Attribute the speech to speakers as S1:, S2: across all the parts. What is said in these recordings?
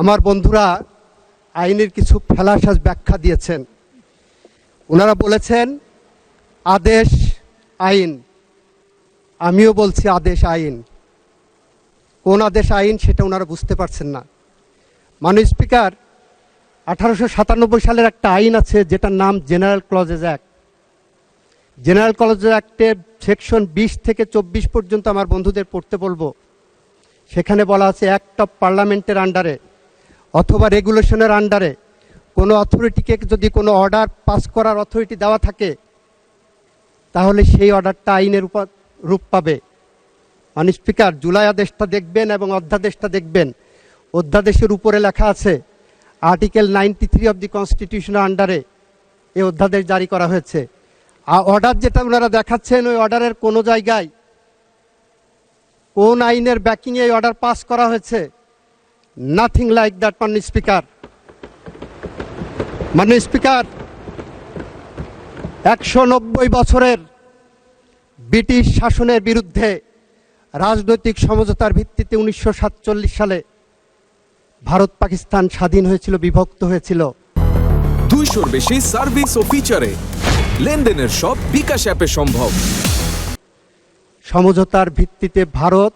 S1: আমার বন্ধুরা আইনের কিছু ফেলাসাজ ব্যাখ্যা দিয়েছেন। ওনারা বলেছেন আদেশ আইন, আমিও বলছি আদেশ আইন। কোন আদেশ আইন সেটা ওনারা বুঝতে পারছেন না। মাননীয় স্পিকার, 1897 সালের একটা আইন আছে যেটার নাম general clauses act. General clauses অ্যাক্টের সেকশন 20 থেকে 24 পর্যন্ত আমার বন্ধুদের পড়তে বলবো। সেখানে বলা আছে অ্যাক্ট অফ পার্লামেন্টের আন্ডারে অথবা রেগুলেশনের আন্ডারে কোনো অথরিটিকে যদি কোনো অর্ডার পাস করার অথরিটি দেওয়া থাকে তাহলে সেই অর্ডারটা আইনের রূপ পাবে। মাননীয় স্পিকার, জুলাই আদেশটা দেখবেন এবং অধ্যাদেশটা দেখবেন। অধ্যাদেশের উপরে লেখা আছে আর্টিকেল 93 অফ দি কনস্টিটিউশনের আন্ডারে এই অধ্যাদেশ জারি করা হয়েছে। আর অর্ডার যেটা ওনারা দেখাচ্ছেন ওই অর্ডারের কোনো জায়গায় কোন আইনের ব্যাকিংয়ে এই অর্ডার পাস করা হয়েছে? Nothing like that. মাননীয় স্পিকার, মাননীয় স্পিকার, 190 বছরের ব্রিটিশ শাসনের বিরুদ্ধে রাজনৈতিক সমঝোতার ভিত্তিতে 1947 সালে ভারত পাকিস্তান স্বাধীন হয়েছিল, বিভক্ত হয়েছিল।
S2: 200-র বেশি সার্ভিস ও ফিচারে লেনদেনের সব বিকাশ অ্যাপে সম্ভব।
S1: সমঝোতার ভিত্তিতে ভারত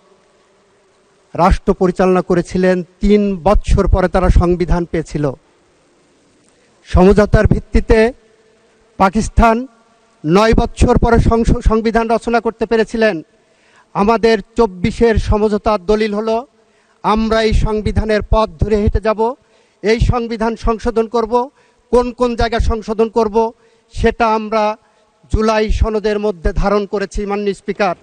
S1: রাষ্ট্র পরিচালনা করেছিলেন, 3 বছর পরে তারা সংবিধান পেয়েছিল। সমঝোতার ভিত্তিতে পাকিস্তান 9 বছর পরে সংবিধান রচনা করতে পেরেছিলেন। আমাদের 24-এর সমঝোতার দলিল হলো আমরা এই সংবিধানের পথ ধরে হেঁটে যাব, এই সংবিধান সংশোধন করব। কোন কোন জায়গায় সংশোধন করব সেটা আমরা জুলাই সনদের মধ্যে ধারণ করেছি। মাননীয় স্পিকার,